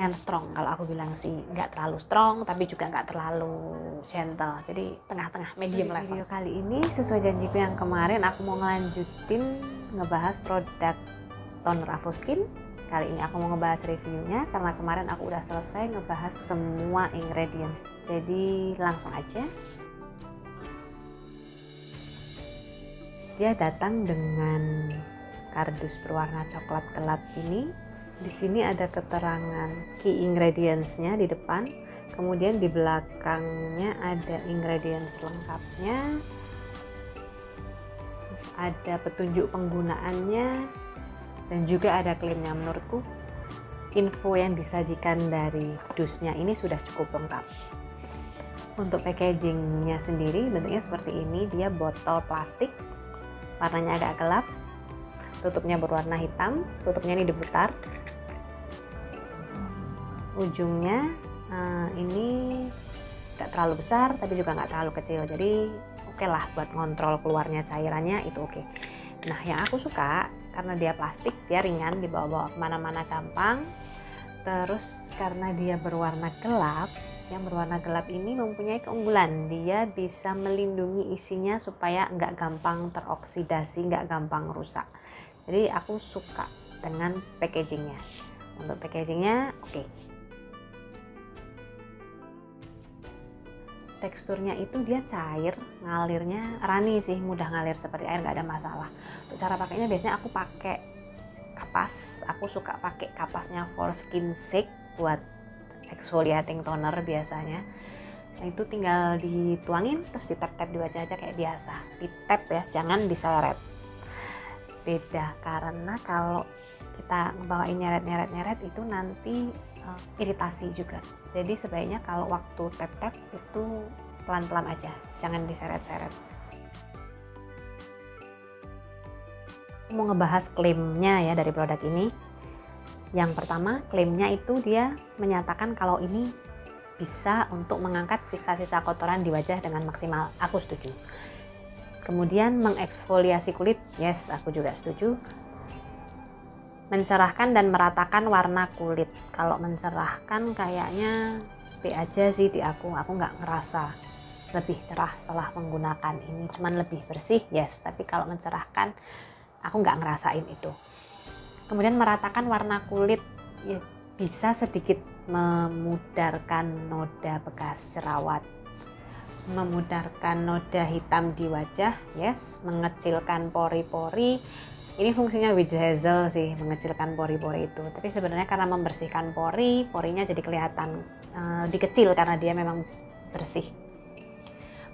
lumayan strong kalau aku bilang sih, nggak terlalu strong tapi juga nggak terlalu gentle, jadi tengah-tengah, medium level. Video kali ini sesuai janjiku yang kemarin, aku mau ngelanjutin ngebahas produk toner Avoskin. Kali ini aku mau ngebahas reviewnya karena kemarin aku udah selesai ngebahas semua ingredients, jadi langsung aja. Dia datang dengan kardus berwarna coklat gelap ini. Di sini ada keterangan key ingredients-nya di depan, kemudian di belakangnya ada ingredients lengkapnya, ada petunjuk penggunaannya, dan juga ada klaimnya. Menurutku info yang disajikan dari dusnya ini sudah cukup lengkap. Untuk packagingnya sendiri bentuknya seperti ini, dia botol plastik, warnanya agak gelap, tutupnya berwarna hitam, tutupnya ini diputar. Ujungnya ini gak terlalu besar tapi juga gak terlalu kecil, jadi oke lah buat ngontrol keluarnya cairannya, itu oke. Nah, yang aku suka karena dia plastik, dia ringan, dibawa-bawa kemana-mana gampang. Terus karena dia berwarna gelap, yang berwarna gelap ini mempunyai keunggulan, dia bisa melindungi isinya supaya nggak gampang teroksidasi, nggak gampang rusak. Jadi aku suka dengan packagingnya. Untuk packagingnya oke. Teksturnya itu dia cair, ngalirnya runny sih, mudah ngalir seperti air, nggak ada masalah. Untuk cara pakainya biasanya aku pakai kapas, aku suka pakai kapasnya Foreskin Shake buat exfoliating toner biasanya. Nah, itu tinggal dituangin terus ditap-tap di wajah aja kayak biasa, ditap ya, jangan diseret. Beda karena kalau kita ngebawain nyeret-nyeret itu nanti iritasi juga. Jadi sebaiknya kalau waktu tap-tap itu pelan-pelan aja, jangan diseret-seret. Mau ngebahas klaimnya ya dari produk ini. Yang pertama, klaimnya itu dia menyatakan kalau ini bisa untuk mengangkat sisa-sisa kotoran di wajah dengan maksimal. Aku setuju. Kemudian mengeksfoliasi kulit, yes, aku juga setuju. Mencerahkan dan meratakan warna kulit. Kalau mencerahkan kayaknya B aja sih di aku nggak ngerasa lebih cerah setelah menggunakan ini, cuman lebih bersih, yes, tapi kalau mencerahkan aku nggak ngerasain itu. Kemudian meratakan warna kulit, ya, bisa sedikit memudarkan noda bekas jerawat, memudarkan noda hitam di wajah, yes, mengecilkan pori-pori. Ini fungsinya witch hazel sih, mengecilkan pori-pori itu. Tapi sebenarnya karena membersihkan porinya jadi kelihatan dikecil karena dia memang bersih.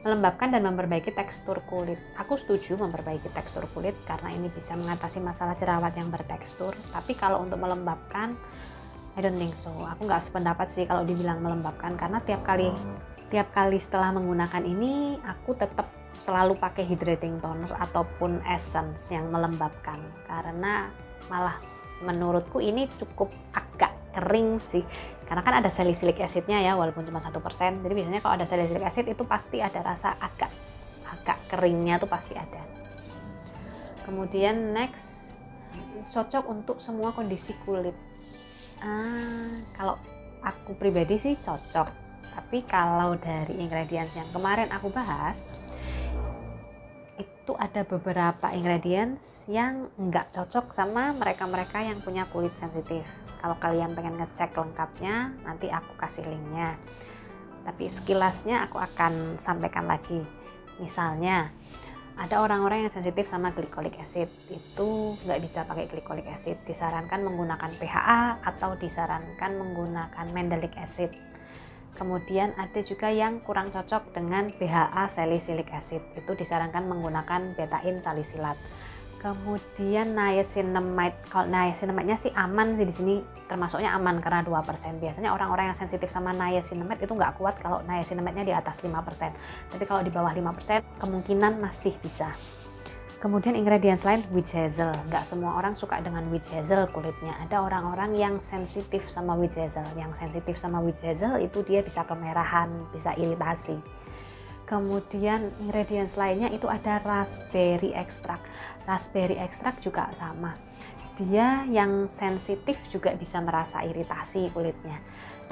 Melembabkan dan memperbaiki tekstur kulit. Aku setuju memperbaiki tekstur kulit karena ini bisa mengatasi masalah jerawat yang bertekstur. Tapi kalau untuk melembabkan, I don't think so. Aku nggak sependapat sih kalau dibilang melembabkan, karena tiap kali setelah menggunakan ini aku tetap selalu pakai hydrating toner ataupun essence yang melembabkan, karena malah menurutku ini cukup agak kering sih, karena kan ada salicylic acidnya ya, walaupun cuma 1%. Jadi biasanya kalau ada salicylic acid itu pasti ada rasa agak keringnya tuh pasti ada. Kemudian next, cocok untuk semua kondisi kulit. Kalau aku pribadi sih cocok, tapi kalau dari ingredients yang kemarin aku bahas, itu ada beberapa ingredients yang nggak cocok sama mereka-mereka yang punya kulit sensitif. Kalau kalian pengen ngecek lengkapnya, nanti aku kasih linknya. Tapi sekilasnya aku akan sampaikan lagi. Misalnya, ada orang-orang yang sensitif sama glycolic acid, itu nggak bisa pakai glycolic acid. Disarankan menggunakan PHA atau disarankan menggunakan mandelic acid. Kemudian ada juga yang kurang cocok dengan BHA salicylic acid, itu disarankan menggunakan betain salisilat. Kemudian niacinamide, kalau niacinamide-nya sih aman sih, di sini termasuknya aman karena 2%. Biasanya orang-orang yang sensitif sama niacinamide itu nggak kuat kalau niacinamide-nya di atas 5%. Tapi kalau di bawah 5% kemungkinan masih bisa. Kemudian ingredients lain, witch hazel. Nggak semua orang suka dengan witch hazel kulitnya. Ada orang-orang yang sensitif sama witch hazel. Yang sensitif sama witch hazel itu dia bisa kemerahan, bisa iritasi. Kemudian ingredients lainnya itu ada raspberry extract. Raspberry extract juga sama. dia yang sensitif juga bisa merasa iritasi kulitnya.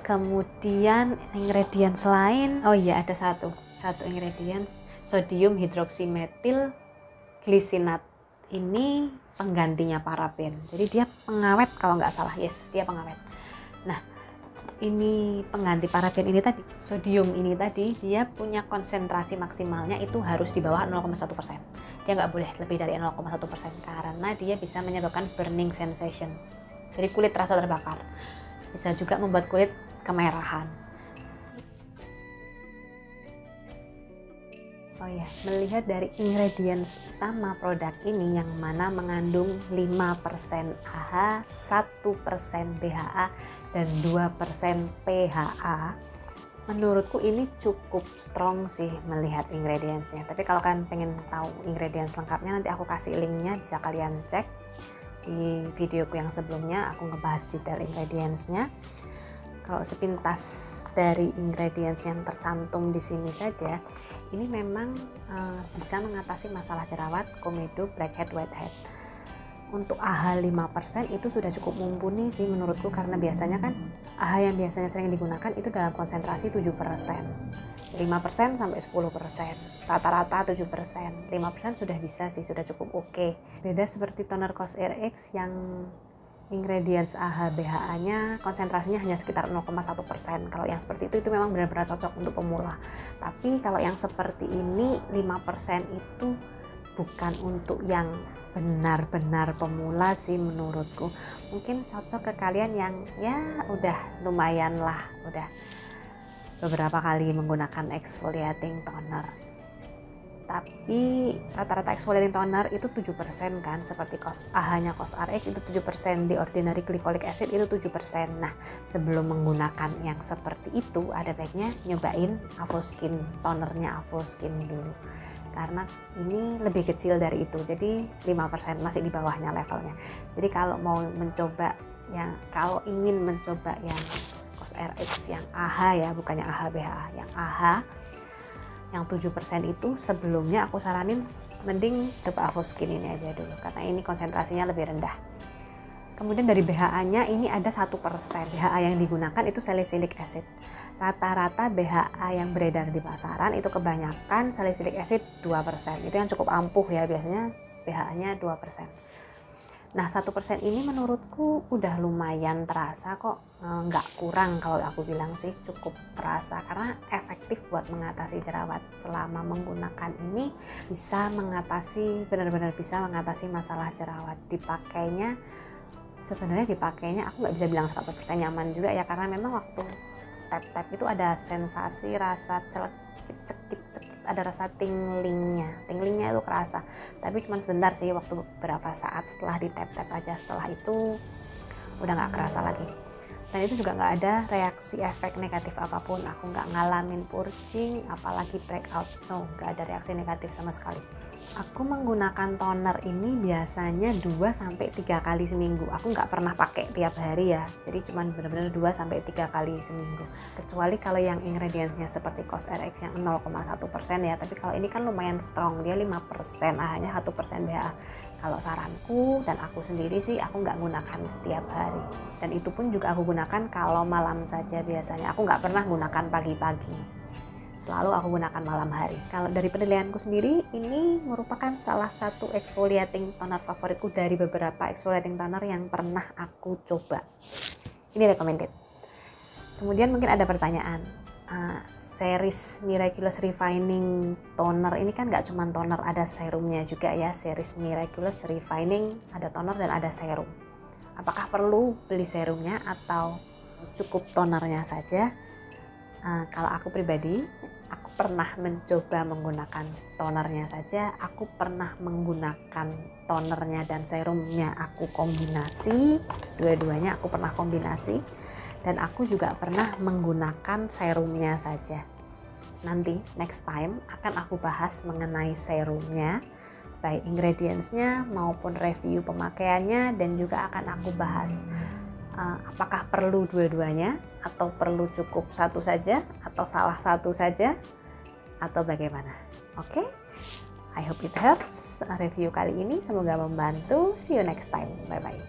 Kemudian ingredients lain, oh iya ada satu ingredients, sodium hidroksimetil glisinat. Ini penggantinya paraben, jadi dia pengawet kalau nggak salah, yes dia pengawet. Nah ini pengganti paraben ini tadi, sodium ini tadi, dia punya konsentrasi maksimalnya itu harus di bawah 0,1%. Dia nggak boleh lebih dari 0,1% karena dia bisa menyebabkan burning sensation. Jadi kulit terasa terbakar. Bisa juga membuat kulit kemerahan. Oh ya, melihat dari ingredients utama produk ini yang mana mengandung 5% AHA, 1% BHA, dan 2% PHA, menurutku ini cukup strong sih melihat ingredientsnya. Tapi kalau kalian pengen tahu ingredients lengkapnya, nanti aku kasih linknya, bisa kalian cek di videoku yang sebelumnya. Aku ngebahas detail ingredientsnya. Kalau sepintas dari ingredients yang tercantum di sini saja, ini memang bisa mengatasi masalah jerawat, komedo, blackhead, whitehead. Untuk AHA 5% itu sudah cukup mumpuni sih menurutku, karena biasanya kan AHA yang biasanya sering digunakan itu dalam konsentrasi 7%, 5% sampai 10%, rata-rata 7%, 5% sudah bisa sih, sudah cukup oke. Beda seperti toner COSRX yang ingredients AHA BHA-nya konsentrasinya hanya sekitar 0,1%. Kalau yang seperti itu memang benar-benar cocok untuk pemula. Tapi kalau yang seperti ini 5% itu bukan untuk yang benar-benar pemula sih menurutku. Mungkin cocok ke kalian yang ya udah lumayan lah, udah beberapa kali menggunakan exfoliating toner. Tapi rata-rata exfoliating toner itu 7% kan, seperti AHA-nya COSRX itu 7%, di ordinary glycolic acid itu 7%. Nah, sebelum menggunakan yang seperti itu, ada baiknya nyobain Avoskin, tonernya Avoskin dulu. Karena ini lebih kecil dari itu, jadi 5%, masih di bawahnya levelnya. Jadi kalau mau mencoba kalau ingin mencoba yang COSRX yang AHA ya, bukannya AHA BHA, yang AHA yang 7% itu sebelumnya aku saranin mending coba Avoskin ini aja dulu, karena ini konsentrasinya lebih rendah. Kemudian dari BHA-nya ini ada 1%. BHA yang digunakan itu salicylic acid. Rata-rata BHA yang beredar di pasaran itu kebanyakan salicylic acid 2%. Itu yang cukup ampuh ya, biasanya BHA-nya 2%. Nah 1% ini menurutku udah lumayan terasa kok, nggak kurang kalau aku bilang sih, cukup terasa karena efektif buat mengatasi jerawat. Selama menggunakan ini bisa mengatasi, benar-benar bisa mengatasi masalah jerawat. Sebenarnya dipakainya aku nggak bisa bilang 100% nyaman juga ya, karena memang waktu tap-tap itu ada sensasi rasa cekit-cekit, ada rasa tinglingnya itu kerasa, tapi cuma sebentar sih, waktu beberapa saat setelah di tap-tap aja, setelah itu udah nggak kerasa lagi. Dan itu juga nggak ada reaksi efek negatif apapun, aku nggak ngalamin purging apalagi breakout, no, nggak ada reaksi negatif sama sekali. Aku menggunakan toner ini biasanya 2-3 kali seminggu. Aku nggak pernah pakai tiap hari ya, jadi cuma benar-benar 2-3 kali seminggu. Kecuali kalau yang ingredientsnya seperti COSRX yang 0,1% ya, tapi kalau ini kan lumayan strong, dia 5%, hanya 1% BHA. Kalau saranku dan aku sendiri sih, aku nggak gunakan setiap hari. Dan itu pun juga aku gunakan kalau malam saja biasanya. Aku nggak pernah gunakan pagi-pagi. Selalu aku gunakan malam hari. Kalau dari penilaianku sendiri, ini merupakan salah satu exfoliating toner favoritku dari beberapa exfoliating toner yang pernah aku coba. Ini recommended. Kemudian mungkin ada pertanyaan, series Miraculous Refining Toner ini kan nggak cuma toner, ada serumnya juga ya. Series Miraculous Refining ada toner dan ada serum. Apakah perlu beli serumnya atau cukup tonernya saja? Kalau aku pribadi, aku pernah mencoba menggunakan tonernya saja. Aku pernah menggunakan tonernya dan serumnya, aku kombinasi, dua-duanya aku pernah kombinasi. Dan aku juga pernah menggunakan serumnya saja. Nanti next time akan aku bahas mengenai serumnya, baik ingredientsnya maupun review pemakaiannya, dan juga akan aku bahas apakah perlu dua-duanya atau perlu cukup satu saja atau salah satu saja atau bagaimana. Oke, I hope it helps review kali ini, semoga membantu. See you next time, bye bye.